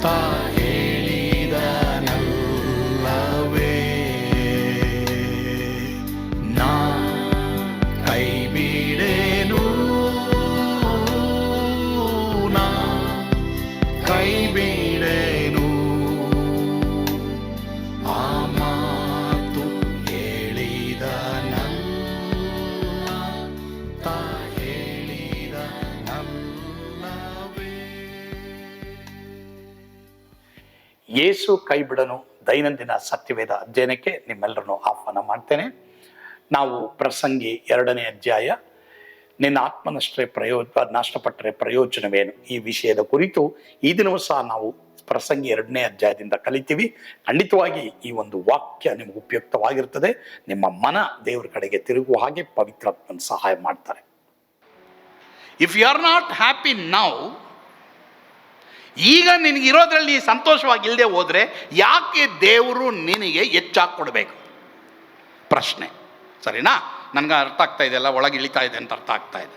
ತಾ ಹೇಳಿದನಲ್ಲವೇ, ನಾ ಕೈ ಬಿಡೇನು, ನಾ ಕೈ ಬಿಡೇನು. ಆ ಮಾತು ಹೇಳಿದನಲ್ಲ, ತಾ ಹೇಳಿದನಲ್ಲವೇ. ಯೇಸು ಕೈ ಬಿಡನು ದೈನಂದಿನ ಸತ್ಯವೇದ ಅಧ್ಯಯನಕ್ಕೆ ನಿಮ್ಮೆಲ್ಲರನ್ನು ಆಹ್ವಾನ ಮಾಡ್ತೇನೆ. ನಾವು ಪ್ರಸಂಗಿ 2ನೇ ಅಧ್ಯಾಯ, ನಿನ್ನ ನಷ್ಟಪಟ್ಟರೆ ಪ್ರಯೋಜನವೇನು, ಈ ವಿಷಯದ ಕುರಿತು ಈ ದಿನವೂ ಸಹ ನಾವು ಪ್ರಸಂಗಿ 2ನೇ ಅಧ್ಯಾಯದಿಂದ ಕಲಿತೀವಿ. ಖಂಡಿತವಾಗಿ ಈ ಒಂದು ವಾಕ್ಯ ನಿಮಗೆ ಉಪಯುಕ್ತವಾಗಿರ್ತದೆ. ನಿಮ್ಮ ಮನ ದೇವರ ಕಡೆಗೆ ತಿರುಗುವ ಹಾಗೆ ಪವಿತ್ರಾತ್ಮನ ಸಹಾಯ ಮಾಡ್ತಾರೆ. If you are not happy now, ಈಗ ನಿನಗಿರೋದ್ರಲ್ಲಿ ಸಂತೋಷವಾಗಿಲ್ಲದೆ ಹೋದರೆ ಯಾಕೆ ದೇವರು ನಿನಗೆ ಹೆಚ್ಚಾಗಿ ಕೊಡಬೇಕು? ಪ್ರಶ್ನೆ. ಸರಿನಾ? ನನಗೆ ಅರ್ಥ ಆಗ್ತಾ ಇದೆ, ಅಲ್ಲ ಒಳಗೆ ಇಳಿತಾ ಇದೆ ಅಂತ ಅರ್ಥ ಆಗ್ತಾ ಇದೆ.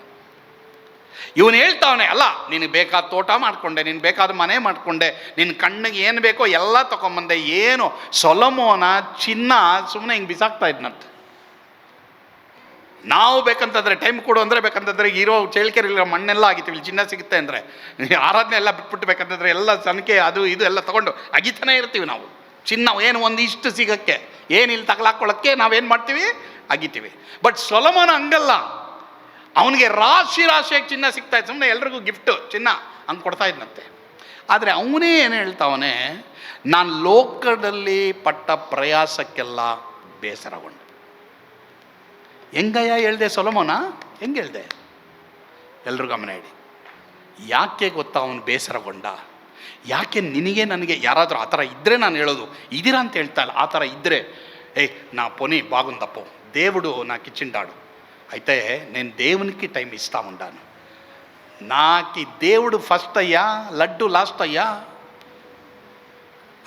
ಇವನು ಹೇಳ್ತಾವನೆ, ಅಲ್ಲ ನಿನಗೆ ಬೇಕಾದ ತೋಟ ಮಾಡಿಕೊಂಡೆ, ನಿನಗೆ ಬೇಕಾದ ಮನೆ ಮಾಡಿಕೊಂಡೆ, ನಿನ್ನ ಕಣ್ಣಿಗೆ ಏನು ಬೇಕೋ ಎಲ್ಲ ತಗೊಂಬಂದೆ. ಏನು ಸೊಲೊಮೋನ ಚಿನ್ನ ಸುಮ್ಮನೆ ಹಿಂಗೆ ಬಿಸಾಕ್ತಾ ಇದ್ನಂತೆ. ನಾವು ಬೇಕಂತಂದರೆ ಟೈಮ್ ಕೊಡು ಅಂದರೆ, ಬೇಕಂತಂದರೆ ಇರೋ ಚೇಳ್ಕೆರಿಲ್ಲ ಮಣ್ಣೆಲ್ಲ ಆಗಿತೀವಿ, ಚಿನ್ನ ಸಿಗುತ್ತೆ ಅಂದರೆ ಆರಾಧನೆ ಎಲ್ಲ ಬಿಟ್ಬಿಟ್ಟು ಬೇಕಂತಂದರೆ ಎಲ್ಲ ಸನಕೆ ಅದು ಇದು ಎಲ್ಲ ತೊಗೊಂಡು ಅಗಿತಾನೆ ಇರ್ತೀವಿ ನಾವು. ಚಿನ್ನ ಏನು ಒಂದಿಷ್ಟು ಸಿಗೋಕ್ಕೆ, ಏನಿಲ್ಲ ತಗಲಾಕೊಳ್ಳೋಕ್ಕೆ ನಾವೇನು ಮಾಡ್ತೀವಿ? ಅಗಿತೀವಿ. ಬಟ್ ಸೊಲೊಮೋನ ಹಂಗಲ್ಲ. ಅವನಿಗೆ ರಾಶಿಯಾಗಿ ಚಿನ್ನ ಸಿಗ್ತಾ ಇತ್ತು, ಸುಮ್ಮನೆ ಎಲ್ರಿಗೂ ಗಿಫ್ಟು ಚಿನ್ನ ಹಂಗೆ ಕೊಡ್ತಾ ಇದ್ನಂತೆ. ಆದರೆ ಅವನೇ ಏನು ಹೇಳ್ತಾವನೆ, ನಾನು ಲೋಕದಲ್ಲಿ ಪಟ್ಟ ಪ್ರಯಾಸಕ್ಕೆಲ್ಲ ಬೇಸರಗೊಂಡೆ. ಹೆಂಗಯ್ಯ ಹೇಳ್ದೆ ಸೊಲೊಮೋನ? ಹೆಂಗೆ ಹೇಳ್ದೆ? ಎಲ್ರು ಗಮನ ಇಡಿ. ಯಾಕೆ ಗೊತ್ತಾ ಅವನು ಬೇಸರಗೊಂಡ? ಯಾಕೆ ನಿನಗೆ ನನಗೆ ಯಾರಾದರೂ ಆ ಥರ ಇದ್ದರೆ ನಾನು ಹೇಳೋದು, ಇದ್ದೀರಾ ಅಂತ ಹೇಳ್ತಾ ಇಲ್ಲ. ಆ ಥರ ಇದ್ದರೆ నా పొని బాగుందప్పో, దేవుడు నాకు ఇచ్చిండాడు, అయితే నేను దేవునికి టైం ఇస్తా ఉంటాను, నాకు దేవుడు ఫస్ట్ అయ్యా, లడ్డు లాస్ట్ అయ్యా.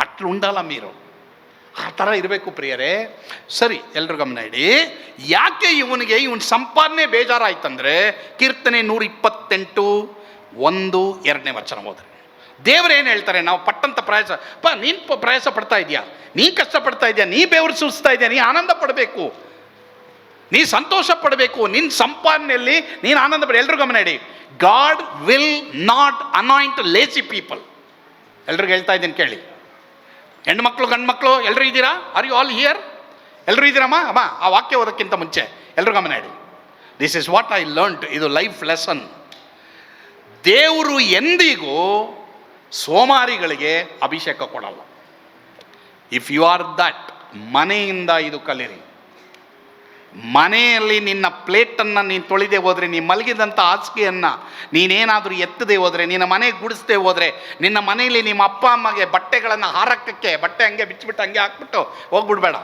అట్లా ఉండాలా మీరు? ಆ ಥರ ಇರಬೇಕು ಪ್ರಿಯರೇ. ಸರಿ, ಎಲ್ರು ಗಮನ ಇಡಿ. ಯಾಕೆ ಇವನಿಗೆ ಇವನ ಸಂಪಾದನೆ ಬೇಜಾರಾಯ್ತಂದರೆ, ಕೀರ್ತನೆ 128:1-2 ಹೋದ್ರೆ ದೇವರೇನು ಹೇಳ್ತಾರೆ? ನಾವು ಪಟ್ಟಂಥ ಪ್ರಯಾಸ, ನೀನು ಪ್ರಯಾಸ ಪಡ್ತಾ ಇದೆಯಾ, ನೀ ಕಷ್ಟಪಡ್ತಾ ಇದೆಯಾ, ನೀ ಬೆವರು ಸುರಿಸ್ತಾ ಇದೆಯಾ, ನೀ ಆನಂದ ಪಡಬೇಕು, ನೀ ಸಂತೋಷ ಪಡಬೇಕು, ನಿನ್ನ ಸಂಪಾದನೆಯಲ್ಲಿ ನೀನು ಆನಂದ ಪಡಿ. ಎಲ್ರು ಗಮನ ಇಡಿ. God will not anoint lazy people. ಎಲ್ರಿಗೂ ಹೇಳ್ತಾ ಇದ್ದೀನಿ ಕೇಳಿ. ಹೆಣ್ಮಕ್ಳು ಗಂಡು ಮಕ್ಕಳು ಎಲ್ಲರೂ ಇದ್ದೀರಾ? Are you all here? ಎಲ್ಲರೂ ಇದ್ದೀರಮ್ಮ? ಅಮ್ಮ, ಆ ವಾಕ್ಯ ಓದೋಕ್ಕಿಂತ ಮುಂಚೆ ಎಲ್ಲರೂ ಗಮನ ಇಡಿ. This is what I learned. ಇದು ಲೈಫ್ ಲೆಸನ್. ದೇವರು ಎಂದಿಗೂ ಸೋಮಾರಿಗಳಿಗೆ ಅಭಿಷೇಕ ಕೊಡಲ್ಲ. ಇಫ್ ಯು ಆರ್ ದಟ್, ಮನೆಯಿಂದ ಇದು ಕಲೀರಿ. ಮನೆಯಲ್ಲಿ ನಿನ್ನ ಪ್ಲೇಟನ್ನು ನೀನು ತೊಳೆದೇ ಹೋದರೆ, ನೀನು ಮಲಗಿದಂಥ ಹಾಸಿಗೆಯನ್ನು ನೀನೇನಾದರೂ ಎತ್ತದೇ ಹೋದರೆ, ನಿನ್ನ ಮನೆಗೆ ಗುಡಿಸದೆ ಹೋದರೆ, ನಿನ್ನ ಮನೆಯಲ್ಲಿ ನಿಮ್ಮ ಅಪ್ಪ ಅಮ್ಮಗೆ ಬಟ್ಟೆಗಳನ್ನು ಹಾರಕ್ಕಕ್ಕೆ ಬಟ್ಟೆ ಹಂಗೆ ಬಿಚ್ಚಿಬಿಟ್ಟು ಹಂಗೆ ಹಾಕ್ಬಿಟ್ಟು ಹೋಗ್ಬಿಡ್ಬೇಡ.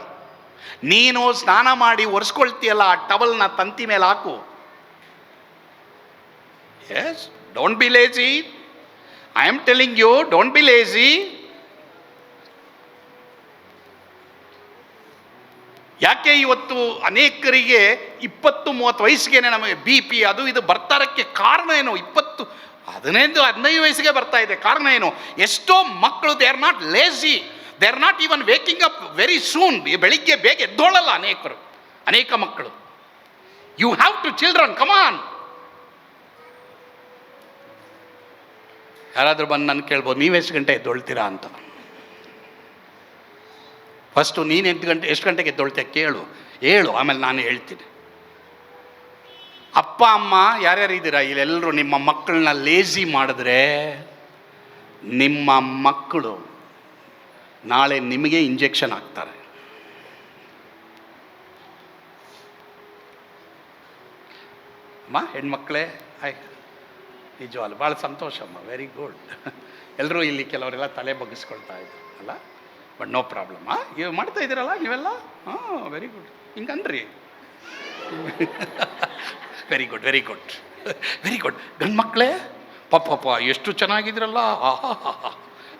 ನೀನು ಸ್ನಾನ ಮಾಡಿ ಒರೆಸ್ಕೊಳ್ತೀಯಲ್ಲ, ಆ ಟವಲ್ನ ತಂತಿ ಮೇಲೆ ಹಾಕು. Yes, don't be lazy. I am telling you, don't be lazy. ಯಾಕೆ ಇವತ್ತು ಅನೇಕರಿಗೆ 20-30 ವಯಸ್ಸಿಗೆ ನಮಗೆ BP ಅದು ಇದು ಬರ್ತಾರಕ್ಕೆ ಕಾರಣ ಏನು? 15 ವಯಸ್ಸಿಗೆ ಬರ್ತಾ ಇದೆ. ಕಾರಣ ಏನು? ಎಷ್ಟೋ ಮಕ್ಕಳು they are not lazy, they are not even waking up very soon. ಬೆಳಿಗ್ಗೆ ಬೇಗ ಎದ್ದೋಳಲ್ಲ ಅನೇಕ ಮಕ್ಕಳು. ಯು ಹ್ಯಾವ್ ಟು ಚಿಲ್ಡ್ರನ್, ಕಮಾನ್. ಯಾರಾದರೂ ಬಂದು ನಾನು ಕೇಳ್ಬೋದು, ನೀವು ಎಷ್ಟು ಗಂಟೆ ಎದ್ದೊಳ್ತೀರಾ ಅಂತ. ಫಸ್ಟು ನೀನು ಎಷ್ಟು ಗಂಟೆಗೆ ಎದ್ದೊಳ್ತೀಯ ಹೇಳು, ಆಮೇಲೆ ನಾನು ಹೇಳ್ತೀನಿ. ಅಪ್ಪ ಅಮ್ಮ ಯಾರ್ಯಾರು ಇದ್ದೀರಾ ಇಲ್ಲೆಲ್ಲರೂ ನಿಮ್ಮ ಮಕ್ಕಳನ್ನ ಲೇಜಿ ಮಾಡಿದ್ರೆ, ನಿಮ್ಮ ಮಕ್ಕಳು ನಾಳೆ ನಿಮಗೆ ಇಂಜೆಕ್ಷನ್ ಹಾಕ್ತಾರೆ. ಅಮ್ಮ, ಹೆಣ್ಮಕ್ಳೇ, ನಿಜವಲ್ಲ, ಭಾಳ ಸಂತೋಷಮ್ಮ, ವೆರಿ ಗುಡ್. ಎಲ್ಲರೂ ಇಲ್ಲಿ ಕೆಲವರೆಲ್ಲ ತಲೆ ಬಗ್ಗಿಸ್ಕೊಳ್ತಾ ಇದ್ರು ಅಲ್ಲ, ಬಟ್ ನೋ ಪ್ರಾಬ್ಲಮ್. ಇವು ಮಾಡ್ತಾ ಇದ್ದೀರಲ್ಲ ನೀವೆಲ್ಲ, ವೆರಿ ಗುಡ್. ಹಿಂಗನ್ರಿ, very good very good very good. ಗಂಡು ಮಕ್ಕಳೇ, ಪಾಪ ಎಷ್ಟು ಚೆನ್ನಾಗಿದ್ದೀರಲ್ಲ,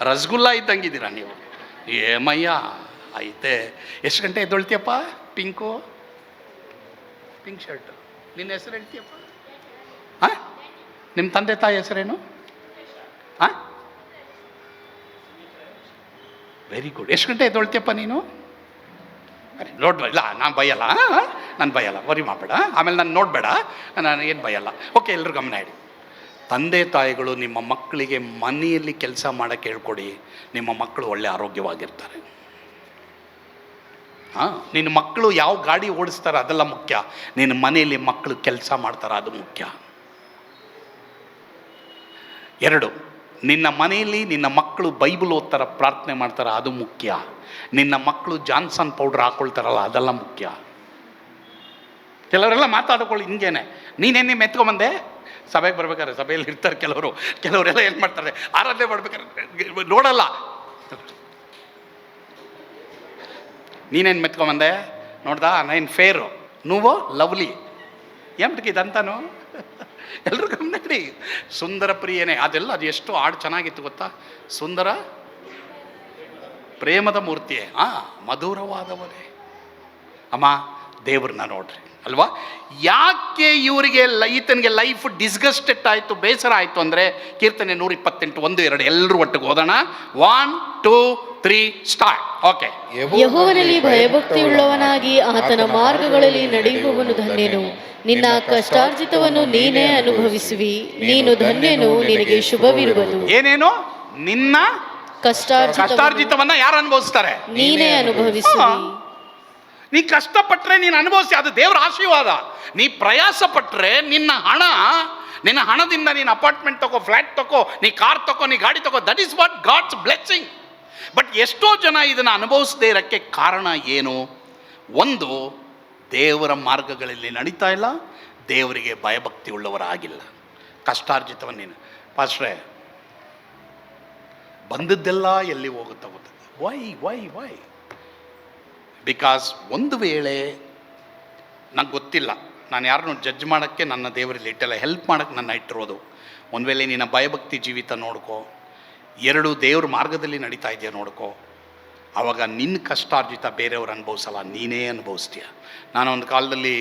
ರಸಗುಲ್ಲ ಇದ್ದಂಗಿದ್ದೀರಾ ನೀವು. ಏಮಯ್ಯ ಐತೆ. ಎಷ್ಟು ಗಂಟೆ ಎದ್ದೊಳ್ತೀಯಪ್ಪ? Pink shirt. ನಿನ್ನ ಹೆಸರು ಹೇಳ್ತೀಯಪ್ಪ? ನಿಮ್ಮ ತಂದೆ ತಾಯಿ ಹೆಸರೇನು? Very good. ಎಷ್ಟು ಗಂಟೆ ಎದ್ದೊಳ್ತೀಯಪ್ಪ ನೀನು? ನೋಡ್ ಇಲ್ಲ, ನಾನು ಬೈಯಲ್ಲ, ನಾನು ಬೈಯಲ್ಲ, ವರಿ ಮಾಡಬೇಡ. ಆಮೇಲೆ ನಾನು ನೋಡಬೇಡ, ನಾನು ಏನು ಬೈಯಲ್ಲ. ಓಕೆ, ಎಲ್ಲರೂ ಗಮನ ಇಡಿ. ತಂದೆ ತಾಯಿಗಳು ನಿಮ್ಮ ಮಕ್ಕಳಿಗೆ ಮನೆಯಲ್ಲಿ ಕೆಲಸ ಮಾಡೋಕ್ಕೆ ಹೇಳ್ಕೊಡಿ, ನಿಮ್ಮ ಮಕ್ಕಳು ಒಳ್ಳೆ ಆರೋಗ್ಯವಾಗಿರ್ತಾರೆ. ನಿನ್ನ ಮಕ್ಕಳು ಯಾವ ಗಾಡಿ ಓಡಿಸ್ತಾರೆ ಅದೆಲ್ಲ ಮುಖ್ಯ, ನಿನ್ನ ಮನೆಯಲ್ಲಿ ಮಕ್ಕಳು ಕೆಲಸ ಮಾಡ್ತಾರೆ ಅದು ಮುಖ್ಯ. 2, ನಿನ್ನ ಮನೆಯಲ್ಲಿ ನಿನ್ನ ಮಕ್ಕಳು ಬೈಬಲ್ ಓದ್ತಾರ, ಪ್ರಾರ್ಥನೆ ಮಾಡ್ತಾರೆ ಅದು ಮುಖ್ಯ. ನಿನ್ನ ಮಕ್ಕಳು ಜಾನ್ಸನ್ ಪೌಡ್ರ್ ಹಾಕೊಳ್ತಾರಲ್ಲ ಅದೆಲ್ಲ ಮುಖ್ಯ. ಕೆಲವರೆಲ್ಲ ಮಾತಾಡ್ಕೊಳ್ಳಿ ಹಿಂಗೇನೆ, ನೀನೇನೇ ಮೆತ್ಕೊಂಬಂದೆ ಸಭೆಗೆ ಬರ್ಬೇಕಾದ್ರೆ, ಸಭೆಯಲ್ಲಿ ಇರ್ತಾರೆ ಕೆಲವರೆಲ್ಲ ಏನು ಮಾಡ್ತಾರೆ, ಆರಾಧನೆ ಮಾಡ್ಬೇಕಾದ್ರೆ ನೋಡಲ್ಲ, ನೀನೇನು ಮೆತ್ಕೊಂಬಂದೆ ನೋಡ್ದಾ, ನೈನ್ ಫೇರು నువ్వు ಲವ್ಲಿ ಏಮ್ಟಿಗೆ ಇದಂತಾನು. ಎಲ್ಲರೂ ಗಮನ ಇಡಿ. ಸುಂದರ ಪ್ರಿಯನೇ, ಅದೆಲ್ಲ ಅದು ಎಷ್ಟು ಹಾಡು ಚೆನ್ನಾಗಿತ್ತು ಗೊತ್ತಾ? ಸುಂದರ ಪ್ರೇಮದ ಮೂರ್ತಿಯೇ, ಮಧುರವಾದವರೇ. ಅಮ್ಮ ದೇವ್ರನ್ನ ನೋಡ್ರಿ ಅಲ್ವಾ. ಯಾಕೆ ಇವರಿಗೆ ಈತನಿಗೆ ಲೈಫ್ ಡಿಸ್ಗಸ್ಟೆಡ್ ಆಯಿತು, ಬೇಸರ ಆಯಿತು ಅಂದರೆ ಕೀರ್ತನೆ 128 1 2 ಎಲ್ಲರೂ ಒಟ್ಟಿಗೆ ಓದೋಣ. 1 2 3 ಸ್ಟಾರ್ಟ್. ಓಕೆ. ಯೆಹೋವನಲ್ಲಿ ಭಯಭಕ್ತಿಯುಳ್ಳವನಾಗಿ ಆತನ ಮಾರ್ಗಗಳಲ್ಲಿ ನಡೆಯುವವನು ಧನ್ಯನು. ನಿನ್ನ ಕಷ್ಟಾರ್ಜಿತವನ್ನು ನೀನೇ ಅನುಭವಿಸುವಿ, ನೀನು ಧನ್ಯನು, ನಿನಗೆ ಶುಭವಿರುವುದು. ಏನೇನು? ನಿನ್ನ ಕಷ್ಟಾರ್ಜಿತವನ್ನ ಯಾರು ಅನುಭವಿಸ್ತಾರೆ? ನೀನೇ ಅನುಭವಿಸುವಿ. ನೀ ಕಷ್ಟಪಟ್ಟರೆ ನೀನು ಅನುಭವಿಸಿ, ಅದು ದೇವರ ಆಶೀರ್ವಾದ. ನೀ ಪ್ರಯಾಸ ಪಟ್ಟರೆ ನಿನ್ನ ಹಣದಿಂದ ನೀನು ಅಪಾರ್ಟ್ಮೆಂಟ್ ತಗೋ, ಫ್ಲ್ಯಾಟ್ ತಗೋ, ನೀ ಕಾರ್ ತಗೋ, ನೀ ಗಾಡಿ ತಗೋ, that is what God's blessing. But ಎಷ್ಟೋ ಜನ ಇದನ್ನು ಅನುಭವಿಸದೇ ಇರೋಕ್ಕೆ ಕಾರಣ ಏನು? ಒಂದು, ದೇವರ ಮಾರ್ಗಗಳಲ್ಲಿ ನಡೀತಾ ಇಲ್ಲ, ದೇವರಿಗೆ ಭಯಭಕ್ತಿ ಉಳ್ಳವರಾಗಿಲ್ಲ. ಕಷ್ಟಾರ್ಜಿತವನ್ನು ನೀನು ಪಾಸ್ಟ್ರೇ ಬಂದದ್ದೆಲ್ಲ ಎಲ್ಲಿ ಹೋಗುತ್ತಾ ಗೊತ್ತದೆ. ವೈ ಬಿಕಾಸ್ ಒಂದು ವೇಳೆ ನಂಗೆ ಗೊತ್ತಿಲ್ಲ, ನಾನು ಯಾರನ್ನೂ ಜಡ್ಜ್ ಮಾಡೋಕ್ಕೆ ನನ್ನ ದೇವರಲ್ಲಿ ಇಟ್ಟಲ್ಲ, ಹೆಲ್ಪ್ ಮಾಡೋಕ್ಕೆ ನನ್ನ ಇಟ್ಟಿರೋದು. ಒಂದು ವೇಳೆ ನಿನ್ನ ಭಯಭಕ್ತಿ ಜೀವಿತ ನೋಡ್ಕೋ, 2 ದೇವ್ರ ಮಾರ್ಗದಲ್ಲಿ ನಡೀತಾ ಇದೆಯಾ ನೋಡ್ಕೋ, ಆವಾಗ ನಿನ್ನ ಕಷ್ಟಾರ್ಜಿತ ಬೇರೆಯವ್ರು ಅನುಭವಿಸಲ್ಲ, ನೀನೇ ಅನುಭವಿಸ್ತೀಯ. ನಾನು ಒಂದು ಕಾಲದಲ್ಲಿ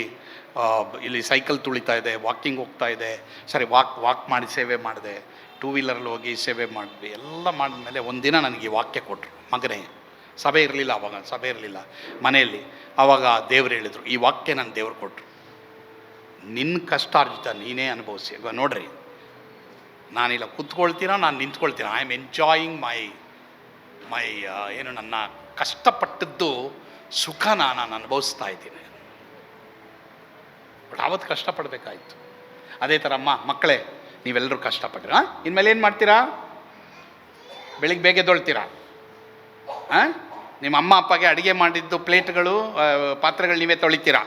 ಇಲ್ಲಿ ಸೈಕಲ್ ತುಳಿತಾ ಇದೆ, ವಾಕಿಂಗ್ ಹೋಗ್ತಾ ಇದೆ, ಸರಿ ವಾಕ್ ಮಾಡಿ ಸೇವೆ ಮಾಡಿದೆ, 2 ವೀಲರಲ್ಲಿ ಹೋಗಿ ಸೇವೆ ಮಾಡಿದ್ವಿ, ಎಲ್ಲ ಮಾಡಿದ್ಮೇಲೆ ಒಂದಿನ ನನಗೆ ಈ ವಾಕ್ಯ ಕೊಟ್ಟರು. ಮಗನೇ, ಸಭೆ ಇರಲಿಲ್ಲ ಆವಾಗ, ಸಭೆ ಇರಲಿಲ್ಲ ಮನೆಯಲ್ಲಿ. ಆವಾಗ ದೇವ್ರು ಹೇಳಿದರು, ಈ ವಾಕ್ಯ ನನ್ನ ದೇವ್ರು ಕೊಟ್ಟರು, ನಿನ್ನ ಕಷ್ಟಾರ್ಜಿತ ನೀನೇ ಅನುಭವಿಸಿ. ಇವಾಗ ನೋಡ್ರಿ, ನಾನಿಲ್ಲ ಕೂತ್ಕೊಳ್ತೀನೋ ನಾನು ನಿಂತ್ಕೊಳ್ತೀನೋ, ಐ ಆಮ್ ಎಂಜಾಯಿಂಗ್ ಮೈ ಏನು ನನ್ನ ಕಷ್ಟಪಟ್ಟದ್ದು ಸುಖ ನಾನು ಅನುಭವಿಸ್ತಾ ಇದ್ದೀನಿ. ಬಟ್ ಆವತ್ತು ಕಷ್ಟಪಡಬೇಕಾಯ್ತು. ಅದೇ ಥರ ಮಕ್ಕಳೇ, ನೀವೆಲ್ಲರೂ ಕಷ್ಟಪಡ್ತೀರಾ. ಇನ್ಮೇಲೆ ಏನು ಮಾಡ್ತೀರಾ? ಬೆಳಿಗ್ಗೆ ಬೇಗ ಎದ್ದೊಳ್ತೀರಾ. ನಿಮ್ಮ ಅಮ್ಮ ಅಪ್ಪಗೆ ಅಡುಗೆ ಮಾಡಿದ್ದು ಪ್ಲೇಟ್ಗಳು ಪಾತ್ರೆಗಳು ನೀವೇ ತೊಳಿತೀರಾ.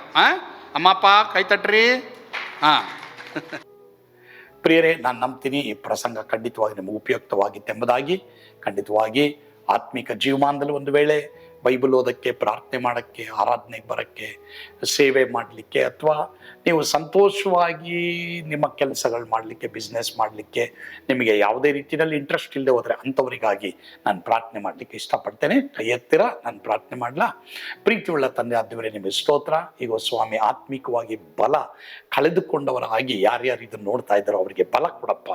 ಅಮ್ಮ ಅಪ್ಪ ಕೈ ತಟ್ರಿ. ಪ್ರಿಯರೇ, ನಾನು ನಂಬ್ತೀನಿ ಈ ಪ್ರಸಂಗ ಖಂಡಿತವಾಗಿ ನಿಮಗೆ ಉಪಯುಕ್ತವಾಗಿತ್ತೆಂಬುದಾಗಿ. ಖಂಡಿತವಾಗಿ ಆತ್ಮಿಕ ಜೀವಮಾನದಲ್ಲಿ ಒಂದು ವೇಳೆ ಬೈಬಲ್ ಓದೋಕ್ಕೆ, ಪ್ರಾರ್ಥನೆ ಮಾಡೋಕ್ಕೆ, ಆರಾಧನೆಗೆ ಬರೋಕ್ಕೆ, ಸೇವೆ ಮಾಡಲಿಕ್ಕೆ, ಅಥವಾ ನೀವು ಸಂತೋಷವಾಗಿ ನಿಮ್ಮ ಕೆಲಸಗಳು ಮಾಡಲಿಕ್ಕೆ, ಬಿಸ್ನೆಸ್ ಮಾಡಲಿಕ್ಕೆ ನಿಮಗೆ ಯಾವುದೇ ರೀತಿಯಲ್ಲಿ ಇಂಟ್ರೆಸ್ಟ್ ಇಲ್ಲದೆ ಹೋದರೆ ಅಂಥವರಿಗಾಗಿ ನಾನು ಪ್ರಾರ್ಥನೆ ಮಾಡಲಿಕ್ಕೆ ಇಷ್ಟಪಡ್ತೇನೆ. ಕೈ ಎತ್ತಿರ, ನಾನು ಪ್ರಾರ್ಥನೆ ಮಾಡಲಾ? ಪ್ರೀತಿಯುಳ್ಳ ತಂದೆ ಆದವರೇ, ನಿಮಗೆ ಸ್ತೋತ್ರ. ಈಗ ಸ್ವಾಮಿ, ಆತ್ಮಿಕವಾಗಿ ಬಲ ಕಳೆದುಕೊಂಡವರಾಗಿ ಯಾರ್ಯಾರು ಇದನ್ನು ನೋಡ್ತಾ ಇದ್ದಾರೋ ಅವರಿಗೆ ಬಲ ಕೊಡಪ್ಪ.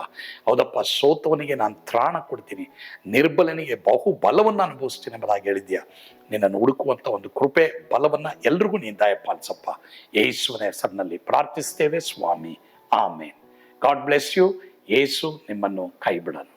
ಹೌದಪ್ಪ, ಸೋತವನಿಗೆ ನಾನು ತ್ರಾಣ ಕೊಡ್ತೀನಿ, ನಿರ್ಬಲನಿಗೆ ಬಹು ಬಲವನ್ನು ಅನುಭವಿಸ್ತೀನಿ ಎಂಬುದಾಗಿ ಹೇಳಿದ್ಯಾ. ನಿನ್ನನ್ನು ಹುಡುಕುವಂಥ ಒಂದು ಕೃಪೆ, ಬಲವನ್ನು ಎಲ್ರಿಗೂ ನೀನು ದಯಪಾಲಿಸಪ್ಪ. ಯೇಸುವಿನ ಹೆಸರಿನಲ್ಲಿ ಪ್ರಾರ್ಥಿಸ್ತೇವೆ ಸ್ವಾಮಿ, ಆಮೇನ್. God bless you. ಯೇಸು ನಿಮ್ಮನ್ನು ಕೈ ಬಿಡನು.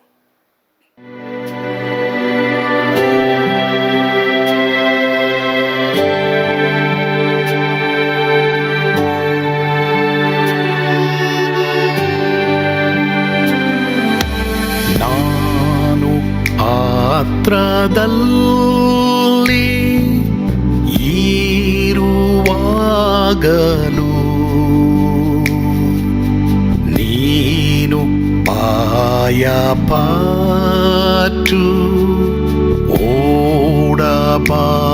ನಾನು ಪಾತ್ರದಲ್ಲಿ ಇರುವಾಗಲೂ ನೀನು ಭಯಪಟ್ಟು ಓಡಬಾರದು.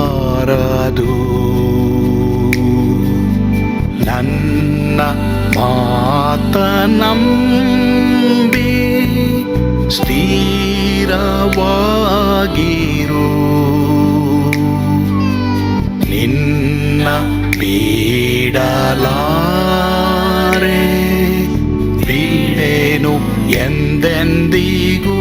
ನನ್ನ ಮಾತನಂಬಿ ಸ್ಥಿರವಾಗಿರು. ನಿನ್ನ ಬಿಡಲಾರೆ, ಬಿಡೆನು ಎಂದೆಂದಿಗೂ.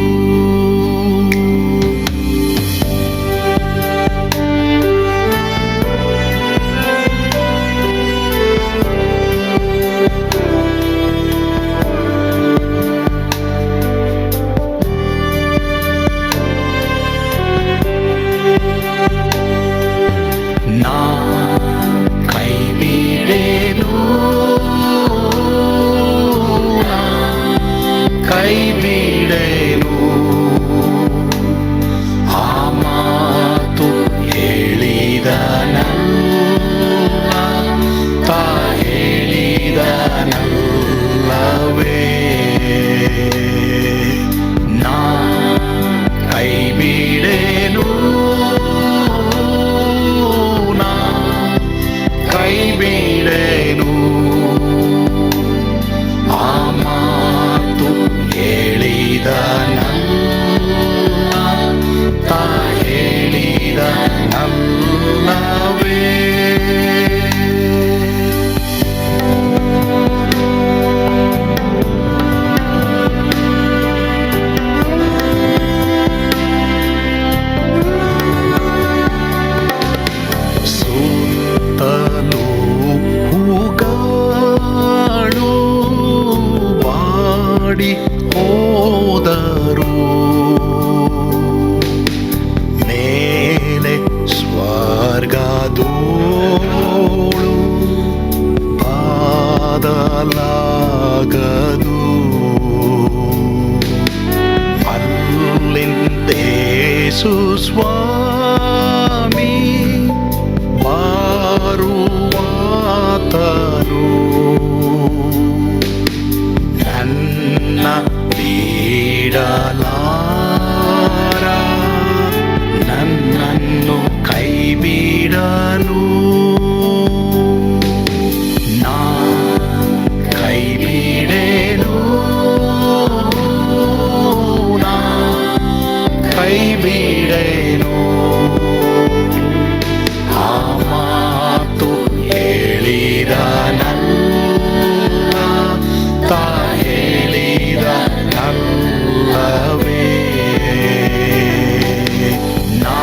ಹೇಳಿದ ನನ್ನ ತಾ ಹೇಳಿದ ನಲ್ಲವೇ. ಸುತ್ತಲೂ ಹೂಗಳು ಬಾಡಿ ಹೋದರು, ಮೇಲೆ ಸ್ವರ್ಗದೋಳು ಬಾದಲಾಗದು. ಅಲ್ಲಿಂದೇಸು ಸ್ವಾಮಿ ಬಾರುವಾತನು ನನ್ನ ಬಿಡಲಾರ, ನನ್ನನ್ನು ಕೈ ಬಿಡನು. ನಾ ಕೈ ಬಿಡೆನು, ನಾ ಕೈ ಬಿಡೆನು. ಆ ಮಾತು ಹೇಳಿದ ನನ್ನ ತಾ ಹೇಳಿದ ನಲ್ಲವೇ. ನಾ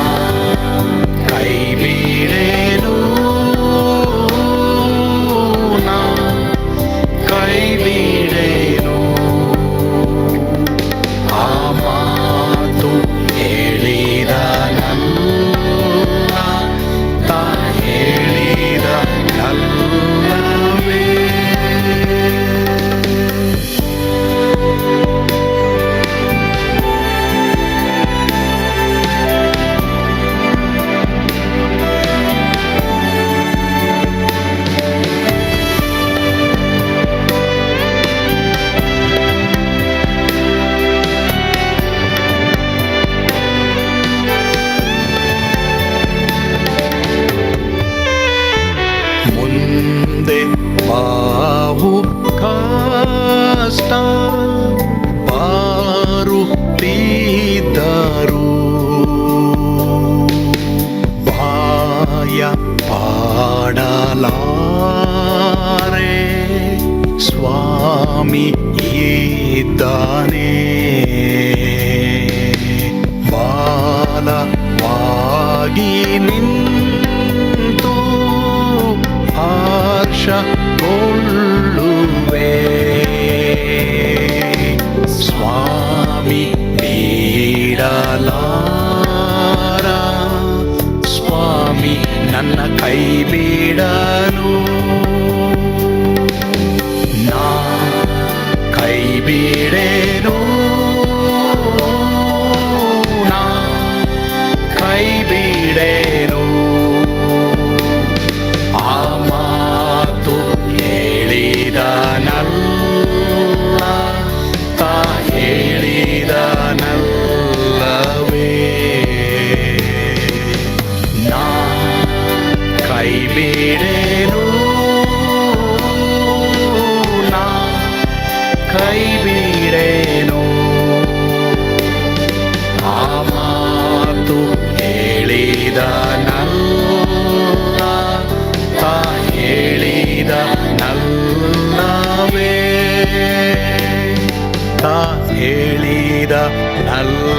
ಕೈ ಬಿಡೆನು, ನಾ ಕೈ ಬಿಡೆನು. ಆ ಮಾತು ಹೇಳಿದ ನನ್ನ ತಾ ಹೇಳಿದ ನಲ್ಲವೇ. ಮುಂದೆ ಬಾವು ಕಷ್ಟ ಬಾರುತ್ತಿದ್ದರು, ಬಾಯ ಪಾಡಲಾರೆ ಸ್ವಾಮಿ ಇದ್ದಾನೆ. ಬಾಲವಾಗಿ ನಿಂತು ಹರ್ಷಗೊಳ್ಳುವೆ. ಸ್ವಾಮಿ ಬಿಡಲಾರ, ಸ್ವಾಮಿ ನನ್ನ ಕೈ ಬಿಡನು. ನಾ ಕೈ ಬಿಡೆನು, ನಾ ಕೈ ಬಿಡೆನು. ಆ ಮಾತು ಹೇಳಿದ ನಲ್ಲ ತಾ ಹೇಳಿದ ನಲ್ಲವೇ. ನಾ ಕೈ ಬಿಡೆನು, ನಾ ಕೈ ಬಿಡೆನು. ಆ ಮಾತು ಹೇಳಿದ ನಲ್ಲ ತಾ ಹೇಳಿದ ನಲ್ಲವೇ. ತಾ ಹೇಳಿದ ನಲ್ಲ